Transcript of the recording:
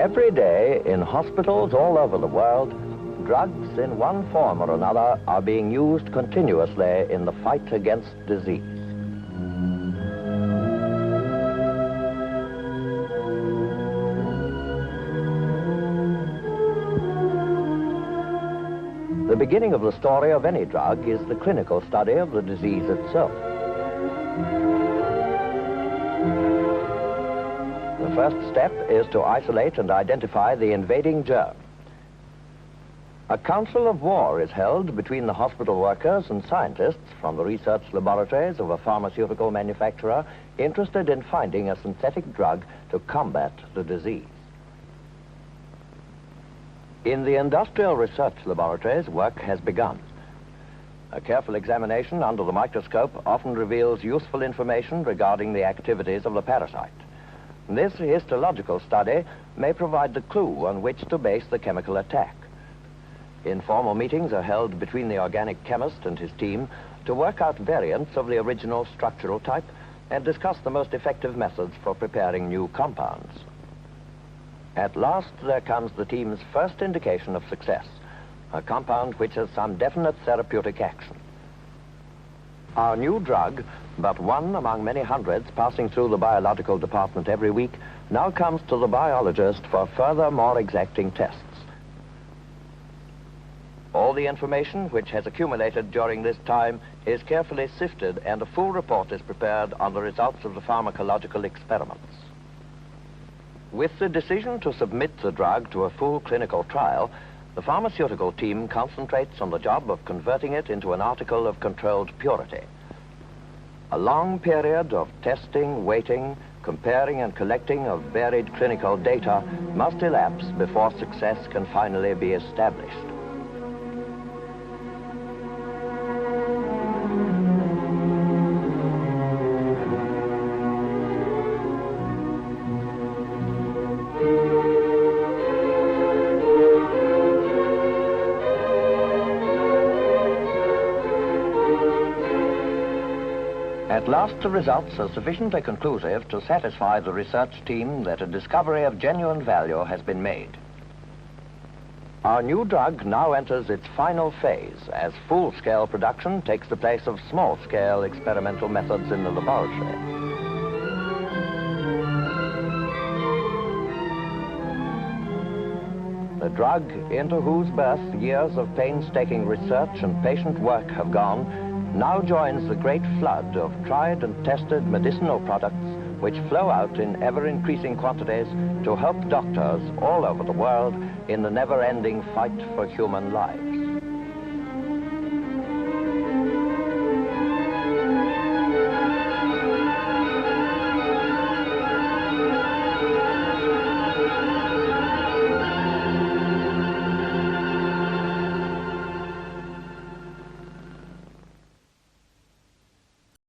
Every day in hospitals all over the world, drugs in one form or another are being used continuously in the fight against disease. The beginning of the story of any drug is the clinical study of the disease itself. The first step is to isolate and identify the invading germ. A council of war is held between the hospital workers and scientists from the research laboratories of a pharmaceutical manufacturer interested in finding a synthetic drug to combat the disease. In the industrial research laboratories, work has begun. A careful examination under the microscope often reveals useful information regarding the activities of the parasite. This histological study may provide the clue on which to base the chemical attack. Informal meetings are held between the organic chemist and his team to work out variants of the original structural type and discuss the most effective methods for preparing new compounds. At last, there comes the team's first indication of success, a compound which has some definite therapeutic action. Our new drug, but one among many hundreds passing through the biological department every week, now comes to the biologist for further, more exacting tests. All the information which has accumulated during this time is carefully sifted, and a full report is prepared on the results of the pharmacological experiments. With the decision to submit the drug to a full clinical trial, the pharmaceutical team concentrates on the job of converting it into an article of controlled purity. A long period of testing, waiting, comparing and collecting of varied clinical data must elapse before success can finally be established. At last, the results are sufficiently conclusive to satisfy the research team that a discovery of genuine value has been made. Our new drug now enters its final phase as full-scale production takes the place of small-scale experimental methods in the laboratory. The drug into whose birth years of painstaking research and patient work have gone now joins the great flood of tried and tested medicinal products which flow out in ever-increasing quantities to help doctors all over the world in the never-ending fight for human lives.